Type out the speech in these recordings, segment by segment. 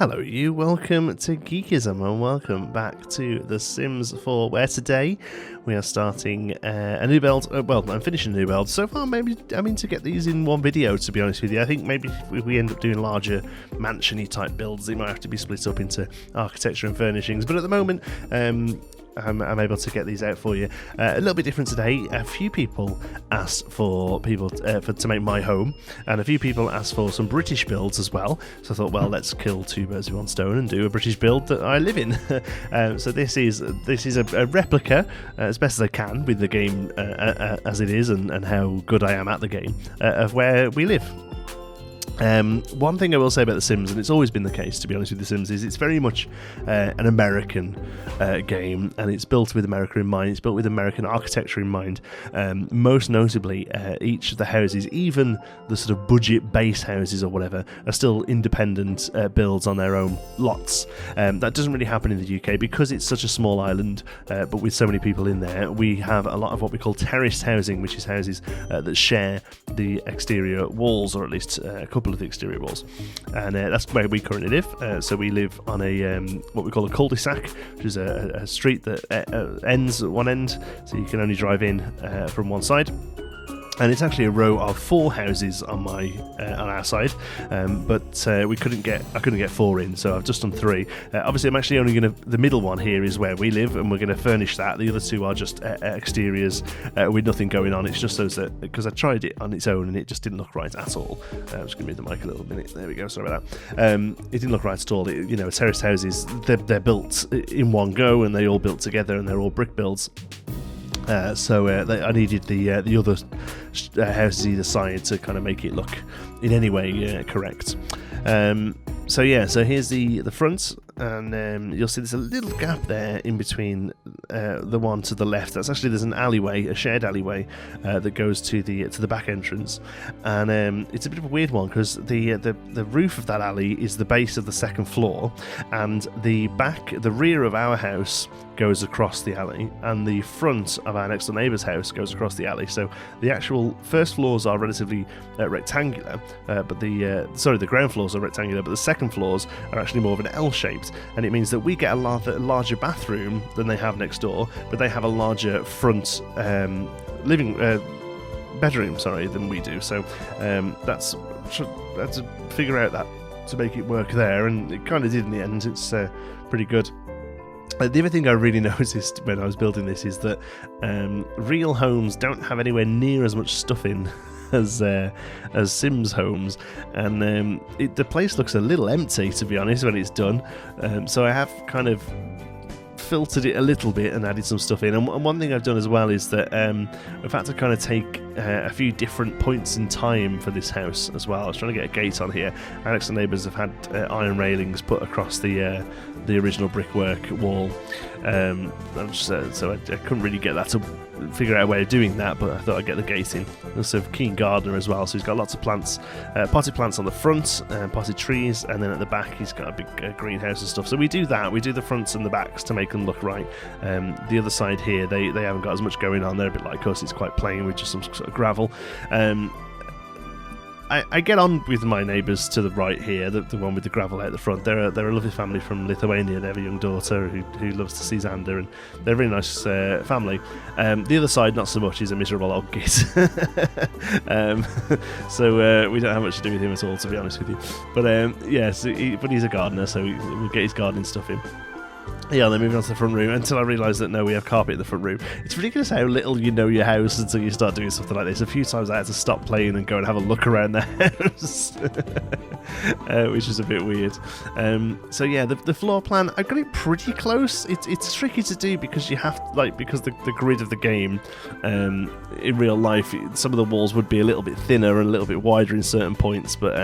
Hello you, welcome to Geekism and welcome back to The Sims 4, where today we are starting a new build. I'm finishing a new build. So far, maybe, to get these in one video, to be honest with you. I think maybe if we end up doing larger mansion-y type builds, it might have to be split up into architecture and furnishings. But at the moment, I'm able to get these out for you. A little bit different today. A few people asked for to make my home, and a few people asked for some British builds as well. So I thought, well, let's kill two birds with one stone and do a British build that I live in. So this is a replica, as best as I can with the game as it is, and how good I am at the game, of where we live. One thing I will say about The Sims, and it's always been the case, to be honest with The Sims, is it's very much an American game, and it's built with America in mind. It's built with American architecture in mind. Most notably, each of the houses, even the sort of budget base houses or whatever, are still independent builds on their own lots. That doesn't really happen in the UK because it's such a small island, but with so many people in there, we have a lot of what we call terraced housing, which is houses that share the exterior walls, or at least a couple of the exterior walls, and that's where we currently live. So we live on a what we call a cul-de-sac, which is a street that ends at one end, so you can only drive in from one side. And it's actually a row of 4 houses on our side, but I couldn't get 4 in, so I've just done 3. Obviously, I'm actually only the middle one here is where we live, and we're going to furnish that. The other 2 are just exteriors with nothing going on. It's just those that, because I tried it on its own and it just didn't look right at all. I'm just going to move the mic a little minute. There we go. Sorry about that. It didn't look right at all. Terraced houses, they're built in one go, and they all built together, and they're all brick builds. So I needed the other houses either side to kind of make it look in any way correct. So here's the front, and you'll see there's a little gap there in between the one to the left. There's an alleyway, a shared alleyway that goes to the back entrance, and it's a bit of a weird one because the roof of that alley is the base of the second floor, and the rear of our house goes across the alley, and the front of our next door neighbour's house goes across the alley. So the actual first floors are relatively rectangular, but the ground floors are rectangular, but the second floors are actually more of an L-shaped, and it means that we get a larger bathroom than they have next door, but they have a larger front bedroom, than we do. So that's had to figure out that to make it work there, and it kind of did in the end. It's pretty good. The other thing I really noticed when I was building this is that real homes don't have anywhere near as much stuff in as Sims homes, and the place looks a little empty, to be honest, when it's done. So I have kind of filtered it a little bit and added some stuff in. And one thing I've done as well is that I've had to kind of take a few different points in time for this house as well. I was trying to get a gate on here. Our next door neighbours have had iron railings put across the original brickwork wall, so I couldn't really get that to figure out a way of doing that, but I thought I'd get the gate in. Also a keen gardener as well, so he's got lots of plants, potted plants on the front, potted trees, and then at the back he's got a big greenhouse and stuff. So we do the fronts and the backs to make them look right. The other side here, they haven't got as much going on. They're a bit like us, it's quite plain with just some sort of gravel. I get on with my neighbours to the right here, the one with the gravel out the front. They're a lovely family from Lithuania. They have a young daughter who loves to see Xander, and they're a really nice family. The other side, not so much. He's a miserable old git. So we don't have much to do with him at all, to be honest with you. But but he's a gardener, so we'll get his gardening stuff in. Yeah, they're moving on to the front room until I realised that no, we have carpet in the front room. It's ridiculous how little you know your house until you start doing something like this. A few times I had to stop playing and go and have a look around the house, which is a bit weird. The floor plan, I got it pretty close. It's tricky to do because you have because the grid of the game in real life, some of the walls would be a little bit thinner and a little bit wider in certain points, but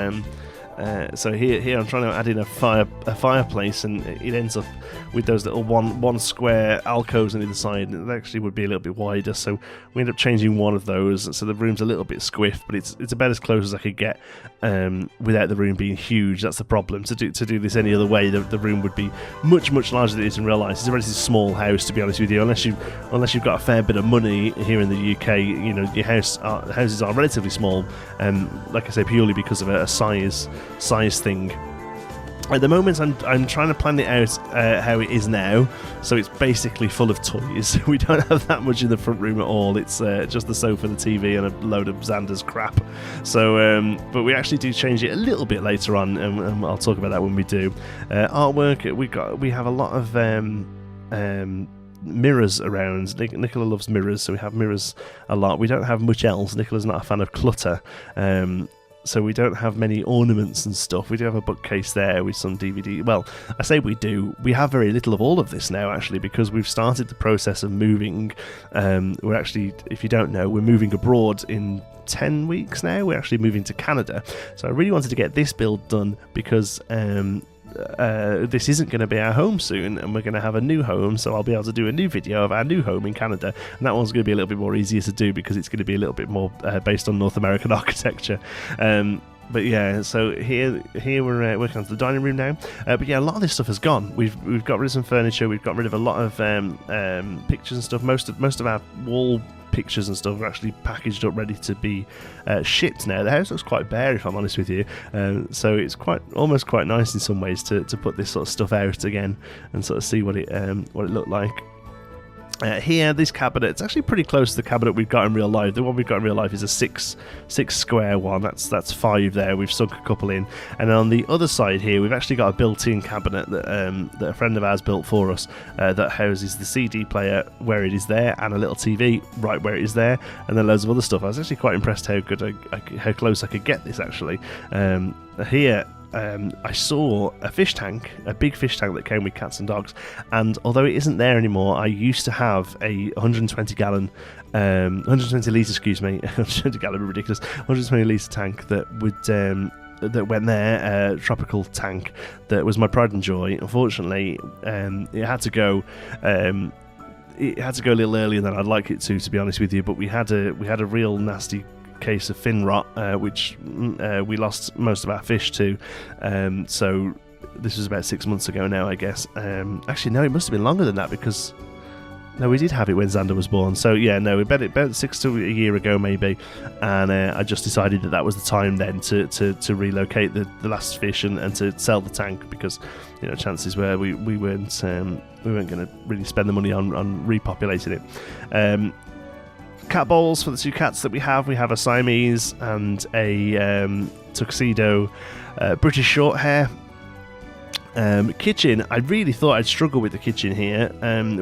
so here I'm trying to add in a fireplace, and it ends up with those little one square alcoves on either side, and it actually would be a little bit wider, so we end up changing one of those, so the room's a little bit squiff, but it's about as close as I could get without the room being huge. That's the problem. To do this any other way, the room would be much larger than it is in real life. It's a relatively small house, to be honest with you, unless you've got a fair bit of money here in the UK. Your houses are relatively small, like I say, purely because of a size thing. At the moment, I'm trying to plan it out how it is now, so it's basically full of toys. We don't have that much in the front room at all. It's just the sofa, the TV, and a load of Xander's crap. So, but we actually do change it a little bit later on, and I'll talk about that when we do. Artwork, we have a lot of mirrors around. Nicola loves mirrors, so we have mirrors a lot. We don't have much else. Nicola's not a fan of clutter. So we don't have many ornaments and stuff. We do have a bookcase there with some DVD. Well, I say we do. We have very little of all of this now, actually, because we've started the process of moving. We're actually, if you don't know, we're moving abroad in 10 weeks now. We're actually moving to Canada. So I really wanted to get this build done because this isn't going to be our home soon, and we're going to have a new home, so I'll be able to do a new video of our new home in Canada, and that one's going to be a little bit more easier to do because it's going to be a little bit more based on North American architecture. But yeah, so here we're working on the dining room now. But yeah, a lot of this stuff has gone. We've got rid of some furniture. We've got rid of a lot of pictures and stuff. Most of our wall pictures and stuff are actually packaged up, ready to be shipped now. The house looks quite bare, if I'm honest with you. So it's almost quite nice in some ways to put this sort of stuff out again and sort of see what it looked like. Here, this cabinet, it's actually pretty close to the cabinet we've got in real life. The one we've got in real life is a six square one. That's 5 there. We've sunk a couple in. And on the other side here, we've actually got a built-in cabinet that a friend of ours built for us that houses the CD player where it is there, and a little TV right where it is there, and then loads of other stuff. I was actually quite impressed how close I could get this, actually. Here, I saw a fish tank, a big fish tank that came with cats and dogs, and although it isn't there anymore, I used to have a 120 litre, excuse me, 120 gallon, ridiculous, 120 litre tank that went there, a tropical tank that was my pride and joy. Unfortunately, it had to go. It had to go a little earlier than I'd like it to be honest with you. But we had a real nasty case of fin rot, which we lost most of our fish to. So this was about 6 months ago now, I guess. Actually, no, it must have been longer than that, because no, we did have it when Xander was born. So yeah, no, about 6 to a year ago maybe, and I just decided that was the time then to relocate the last fish and to sell the tank, because chances were we weren't going to really spend the money on repopulating it. Cat bowls for the 2 cats that we have. We have a Siamese and a tuxedo British short hair. Kitchen, I really thought I'd struggle with the kitchen here.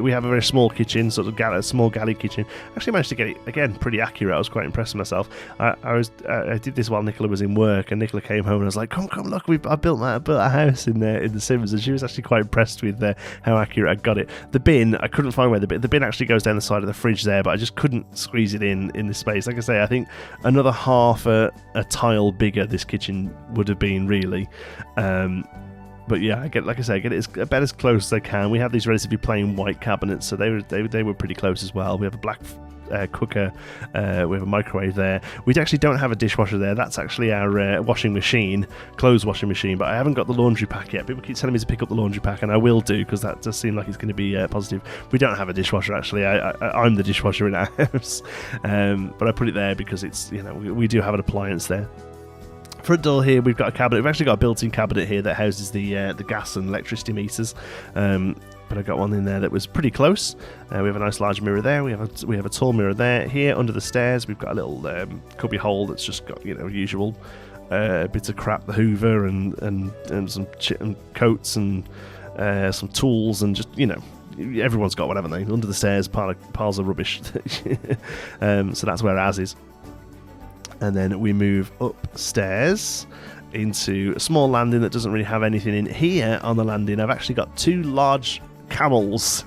We have a very small kitchen, sort of small galley kitchen. Actually managed to get it, again, pretty accurate. I was quite impressed with myself. I did this while Nicola was in work, and Nicola came home and I was like, come look, I built a house in The Sims, and she was actually quite impressed with how accurate I got it. The bin, I couldn't find where the bin actually goes down the side of the fridge there, but I just couldn't squeeze it in this space. Like I say, I think another half a tile bigger this kitchen would have been, really. But yeah, I get it about as close as I can. We have these relatively plain white cabinets, so they were pretty close as well. We have a black cooker, we have a microwave there. We actually don't have a dishwasher there. That's actually our clothes washing machine, but I haven't got the laundry pack yet. People keep telling me to pick up the laundry pack, and I will do, because that does seem like it's going to be positive. We don't have a dishwasher, actually. I'm the dishwasher in our house, but I put it there because it's, we do have an appliance there. Front door here, we've got a cabinet. We've actually got a built-in cabinet here that houses the gas and electricity meters. But I got one in there that was pretty close. We have a nice large mirror there. We have a tall mirror there. Here under the stairs, we've got a little cubby hole that's just got usual bits of crap, the Hoover and some coats and some tools, and just everyone's got one, haven't they? Under the stairs, piles of rubbish. So that's where ours is. And then we move upstairs into a small landing that doesn't really have anything in. Here on the landing, I've actually got 2 large camels,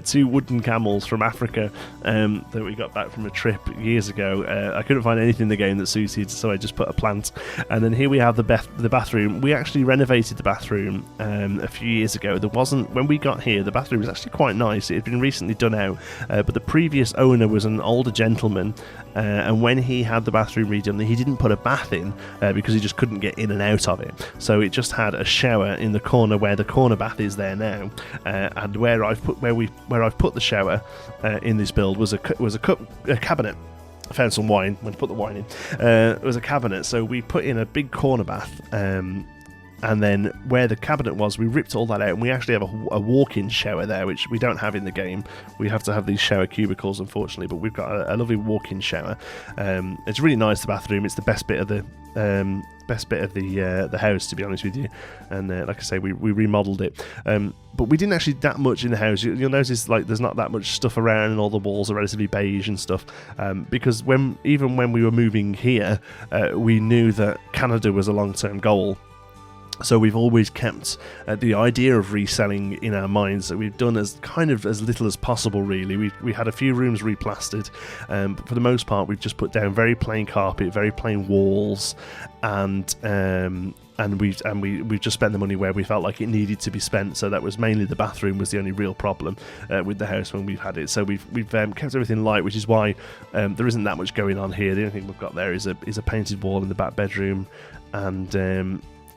2 wooden camels from Africa that we got back from a trip years ago. I couldn't find anything in the game that suited, so I just put a plant. And then here we have the bathroom. We actually renovated the bathroom a few years ago. When we got here, the bathroom was actually quite nice. It had been recently done out, but the previous owner was an older gentleman, and when he had the bathroom redone, he didn't put a bath in because he just couldn't get in and out of it. So it just had a shower in the corner where the corner bath is there now. And where I've put the shower in this build was a cabinet. I found some wine when I put the wine in. It was a cabinet, so we put in a big corner bath and then where the cabinet was, we ripped all that out, and we actually have a walk-in shower there, which we don't have in the game. We have to have these shower cubicles, unfortunately, but we've got a lovely walk-in shower. It's really nice, the bathroom. It's the best bit of the house, to be honest with you. And like I say, we remodeled it. But we didn't actually that much in the house. You'll notice like there's not that much stuff around, and all the walls are relatively beige and stuff. Because even when we were moving here, we knew that Canada was a long-term goal. So we've always kept the idea of reselling in our minds. So we've done as little as possible, really. We had a few rooms replastered, but for the most part, we've just put down very plain carpet, very plain walls, and we've just spent the money where we felt like it needed to be spent. So that was mainly the bathroom was the only real problem with the house when we've had it. So we've kept everything light, which is why there isn't that much going on here. The only thing we've got there is a painted wall in the back bedroom, and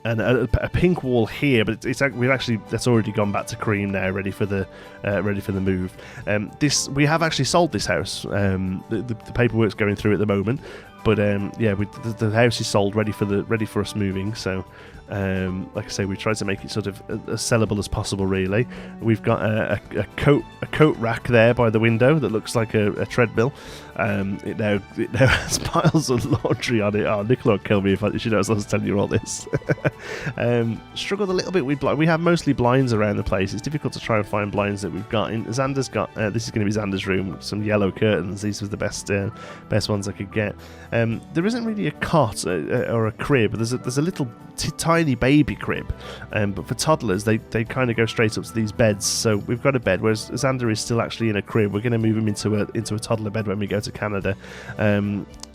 a pink wall here, but that's already gone back to cream now, ready for the move. We have actually sold this house. The paperwork's going through at the moment, but the house is sold, ready for us moving. So like I say, we tried to make it sort of as sellable as possible, really. We've got a coat rack there by the window that looks like a treadmill. It now has piles of laundry on it. Oh, Nicola will kill me if she knows I was telling you all this. Struggled a little bit with we have mostly blinds around the place. It's difficult to try and find blinds that we've got. Xander's got this is going to be Xander's room. Some yellow curtains. These were the best ones I could get. There isn't really a cot or a crib. There's a little tiny baby crib, but for toddlers they kind of go straight up to these beds. So we've got a bed, whereas Xander is still actually in a crib. We're going to move him into a toddler bed when we go to Canada,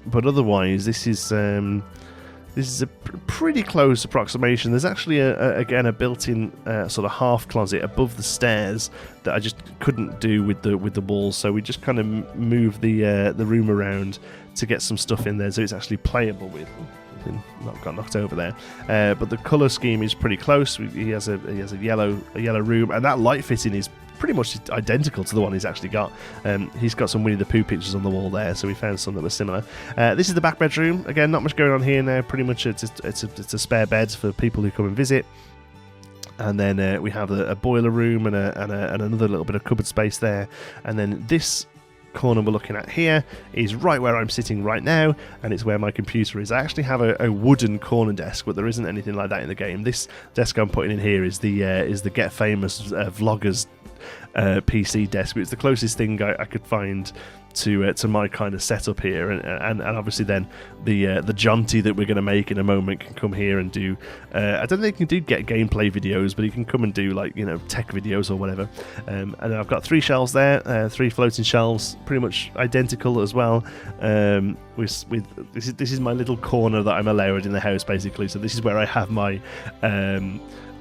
but otherwise this is a pretty close approximation. There's actually a built-in sort of half closet above the stairs that I just couldn't do with the walls, so we just kind of moved the room around to get some stuff in there so it's actually playable with. Got knocked over there, but the colour scheme is pretty close. He has a yellow room, and that light fitting is pretty much identical to the one he's actually got. He's got some Winnie the Pooh pictures on the wall there, so we found some that were similar. This is the back bedroom. Again, not much going on here now. Pretty much it's a spare bed for people who come and visit. And then we have a boiler room and another little bit of cupboard space there. And then this corner we're looking at here is right where I'm sitting right now, and it's where my computer is. I actually have a wooden corner desk, but there isn't anything like that in the game. This desk I'm putting in here is the Get Famous Vloggers PC desk. It's the closest thing I could find to my kind of setup here, and obviously then the jaunty that we're going to make in a moment can come here and do I don't think he can get gameplay videos, but he can come and do tech videos or whatever. And I've got 3 shelves there, 3 floating shelves, pretty much identical as well. This is my little corner that I'm allowed in the house, basically. So this is where I have my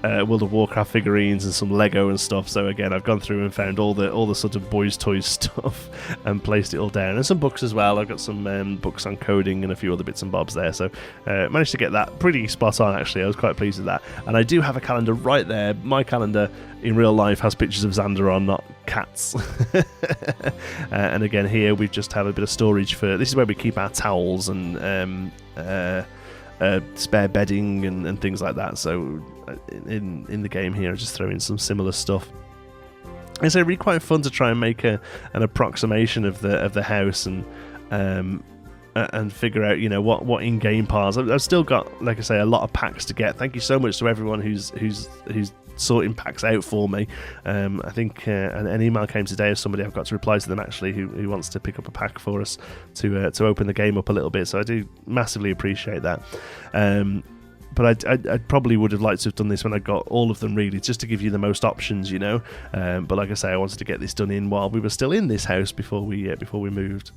World of Warcraft figurines and some Lego and stuff. So again, I've gone through and found all the sort of boys' toys stuff and placed it all down, and some books as well. I've got some books on coding and a few other bits and bobs there. So managed to get that pretty spot on, actually. I was quite pleased with that. And I do have a calendar right there. My calendar in real life has pictures of Xander on, not cats. And again, here we just have a bit of storage for. This is where we keep our towels and spare bedding and things like that. So in the game here I just throw in some similar stuff. It's really quite fun to try and make an approximation of the house and figure out what in-game parts. I've still got, like I say, a lot of packs to get. Thank you so much to everyone who's sorting packs out for me. I think an email came today of somebody. I've got to reply to them actually who wants to pick up a pack for us to open the game up a little bit, so I do massively appreciate that. But I probably would have liked to have done this when I got all of them, really, just to give you the most options, but like I say, I wanted to get this done in while we were still in this house before we moved.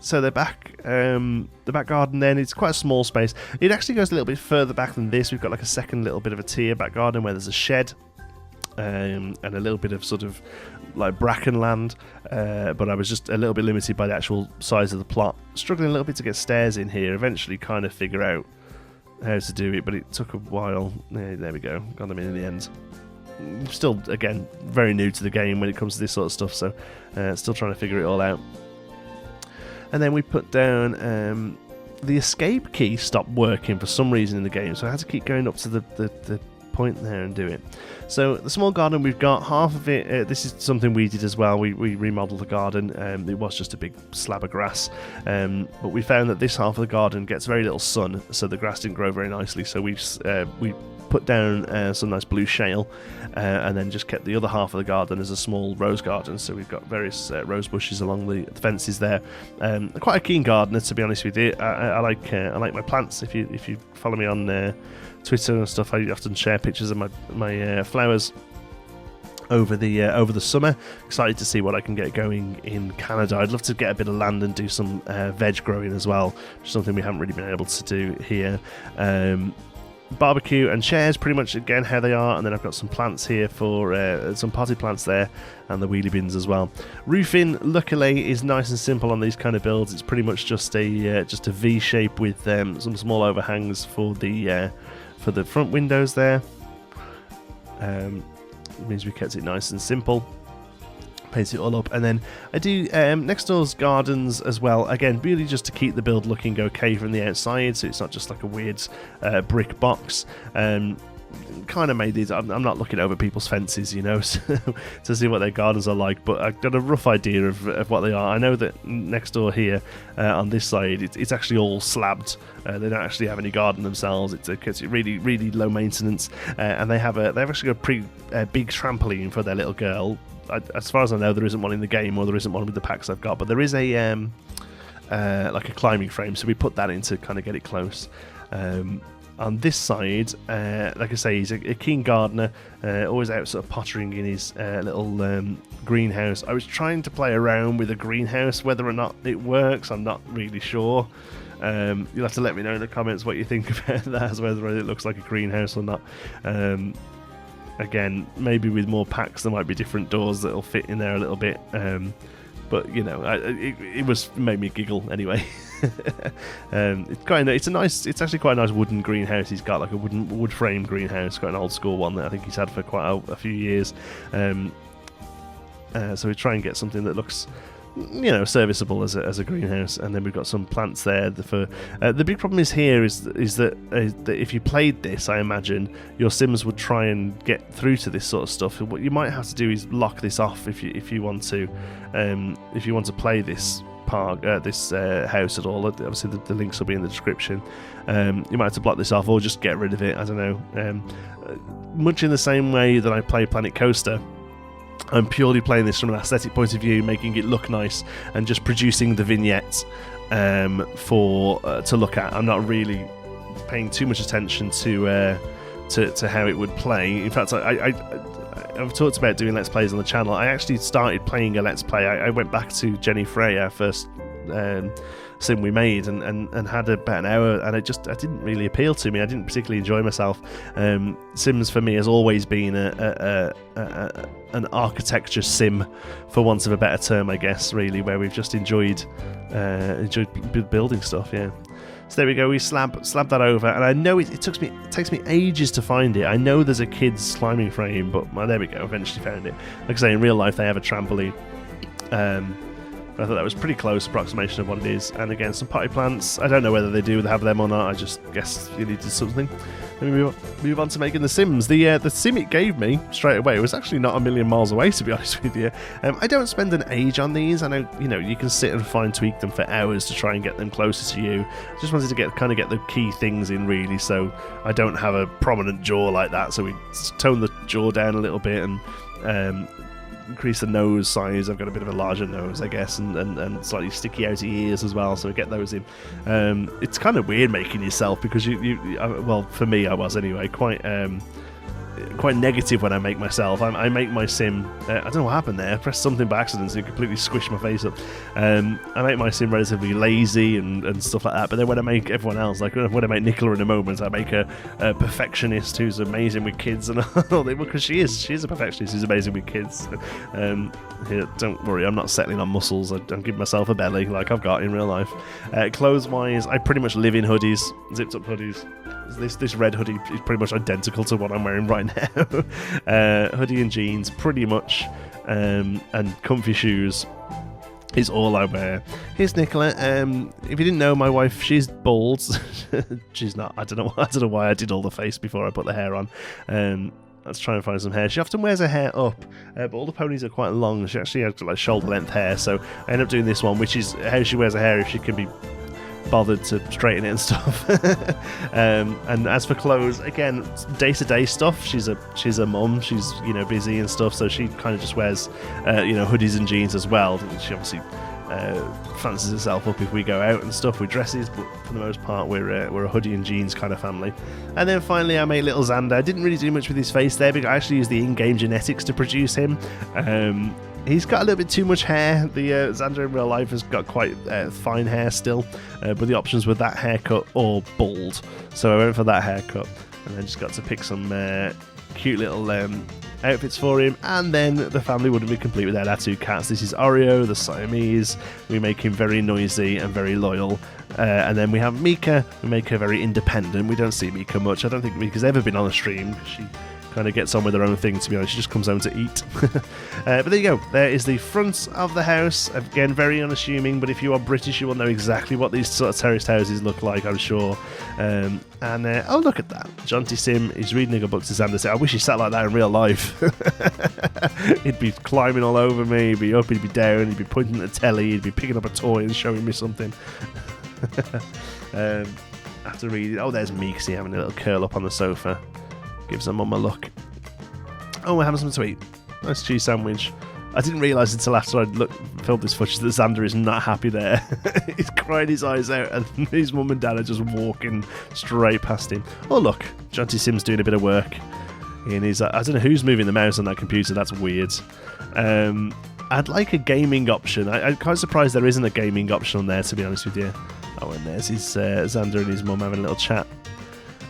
So the back garden then, it's quite a small space. It actually goes a little bit further back than this. We've got like a second little bit of a tier back garden where there's a shed and a little bit of sort of like bracken land, but I was just a little bit limited by the actual size of the plot. Struggling a little bit to get stairs in here. Eventually kind of figure out how to do it, but it took a while. There we go, got them in the end. Still, again, very new to the game when it comes to this sort of stuff, so still trying to figure it all out. And then we put down the escape key stopped working for some reason in the game, so I had to keep going up to the point there and do it. So the small garden, we've got half of it. This is something we did as well. We remodeled the garden. It was just a big slab of grass, but we found that this half of the garden gets very little sun, so the grass didn't grow very nicely. So we put down some nice blue shale, and then just kept the other half of the garden as a small rose garden. So we've got various rose bushes along the fences there. Quite a keen gardener, to be honest with you. I like my plants. If you follow me on Twitter and stuff, I often share pictures of my flowers over the summer. Excited to see what I can get going in Canada. I'd love to get a bit of land and do some veg growing as well, which is something we haven't really been able to do here. Barbecue and chairs, pretty much again how they are, and then I've got some plants here for some potted plants there, and the wheelie bins as well. Roofing, luckily, is nice and simple on these kind of builds. It's pretty much just a V shape with some small overhangs for the front windows there. It means we kept it nice and simple. Paint it all up, and then I do next door's gardens as well, again really just to keep the build looking okay from the outside, so it's not just like a weird brick box. Kind of made these, I'm not looking over people's fences, you know, to see what their gardens are like, but I've got a rough idea of what they are. I know that next door here on this side it's actually all slabbed. They don't actually have any garden themselves. It's really, really low maintenance, and they've actually got a pretty big trampoline for their little girl. As far as I know, there isn't one in the game, or there isn't one with the packs I've got, but there is a like a climbing frame, so we put that in to kind of get it close. On this side, like I say, he's a keen gardener, always out sort of pottering in his little greenhouse. I was trying to play around with a greenhouse. Whether or not it works, I'm not really sure. You'll have to let me know in the comments what you think about that, whether it looks like a greenhouse or not. Again, maybe with more packs there might be different doors that'll fit in there a little bit, but you know, it made me giggle anyway. It's actually quite a nice wooden greenhouse he's got, like a wood frame greenhouse, quite an old school one that I think he's had for quite a few years. So we try and get something that looks, you know, serviceable as a greenhouse. And then we've got some plants there. The big problem is that if you played this, I imagine your Sims would try and get through to this sort of stuff. What you might have to do is lock this off if you want to play this house at all. Obviously the links will be in the description. You might have to block this off or just get rid of it. I don't know. Much in the same way that I play Planet Coaster, I'm purely playing this from an aesthetic point of view, making it look nice and just producing the vignettes to look at. I'm not really paying too much attention to how it would play. In fact, I've talked about doing Let's Plays on the channel. I actually started playing a Let's Play. I went back to Jenny Frey, our first sim we made, and had about an hour, and it didn't really appeal to me. I didn't particularly enjoy myself. Sims for me has always been an architecture sim, for want of a better term, I guess, really, where we've just enjoyed building stuff. Yeah. So there we go. We slab that over, and I know it takes me ages to find it. I know there's a kid's climbing frame, but there we go. Eventually found it. Like I say, in real life they have a trampoline. I thought that was pretty close approximation of what it is. And again, some potty plants. I don't know whether they do have them or not. I just guess you needed something. Then we move on to making the Sims. The sim it gave me straight away was actually not a million miles away, to be honest with you. I don't spend an age on these. I know, you know, you can sit and fine tweak them for hours to try and get them closer to you. I just wanted to get the key things in, really, so I don't have a prominent jaw like that. So we tone the jaw down a little bit and increase the nose size. I've got a bit of a larger nose, I guess, and slightly sticky outy ears as well, so we get those in. It's kind of weird making yourself, because well, for me, I was anyway, quite negative when I make myself. I make my sim, I don't know what happened there, I pressed something by accident so it completely squished my face up. I make my sim relatively lazy and stuff like that, but then when I make everyone else, like when I make Nicola in a moment, I make a perfectionist who's amazing with kids and all that, because she is a perfectionist who's amazing with kids. Here, don't worry, I'm not settling on muscles. I'm giving myself a belly like I've got in real life. Clothes wise, I pretty much live in hoodies, zipped up hoodies. This red hoodie is pretty much identical to what I'm wearing right now. Hoodie and jeans, pretty much, and comfy shoes. is all I wear. Here's Nicola. If you didn't know, my wife, she's bald. She's not. I don't know why I did all the face before I put the hair on. Let's try and find some hair. She often wears her hair up, but all the ponies are quite long. She actually has like shoulder length hair, so I end up doing this one, which is how she wears her hair if she can be bothered to straighten it and stuff. And as for clothes, again, day-to-day stuff. She's a mum. She's busy and stuff, so she kind of just wears hoodies and jeans as well. She obviously fancies herself up if we go out and stuff with dresses, but for the most part we're a hoodie and jeans kind of family. And then finally I made little Xander. I didn't really do much with his face there, but I actually used the in-game genetics to produce him. He's got a little bit too much hair. The Xander in real life has got quite fine hair still, but the options were that haircut or bald, so I went for that haircut, and then just got to pick some cute little outfits for him. And then the family wouldn't be complete without our 2 cats. This is Oreo, the Siamese. We make him very noisy and very loyal. And then we have Mika. We make her very independent. We don't see Mika much. I don't think Mika's ever been on a stream. She kind of gets on with her own thing, to be honest. She just comes home to eat. But there you go. There is the front of the house. Again, very unassuming, but if you are British, you will know exactly what these sort of terraced houses look like, I'm sure. Oh, look at that. Jonty Sim is reading a book to Xander. I wish he sat like that in real life. He'd be climbing all over me. He'd be up, he'd be down, he'd be pointing at the telly, he'd be picking up a toy and showing me something. After reading, there's Meeksy having a little curl up on the sofa. Gives her mum a look. Oh, we're having something to eat. Nice cheese sandwich. I didn't realise until after I'd filmed this footage that Xander is not happy there. He's crying his eyes out, and his mum and dad are just walking straight past him. Oh look, Jonty Sim's doing a bit of work. And he's I don't know who's moving the mouse on that computer. That's weird. I'd like a gaming option. I'm quite surprised there isn't a gaming option on there, to be honest with you. Oh, and there's his Xander and his mum having a little chat.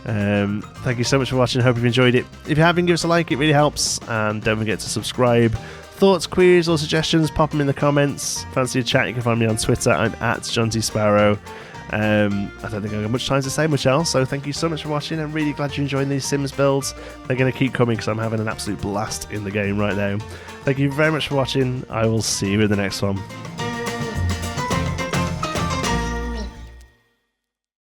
Thank you so much for watching. Hope you've enjoyed it. If you haven't, give us a like, it really helps, and don't forget to subscribe. Thoughts, queries or suggestions, pop them in the comments. Fancy a chat, you can find me on Twitter. I'm at Jonty Sparrow. I don't think I've got much time to say much else, so thank you so much for watching. I'm really glad you're enjoying these Sims builds. They're going to keep coming because I'm having an absolute blast in the game right now. Thank you very much for watching. I will see you in the next one.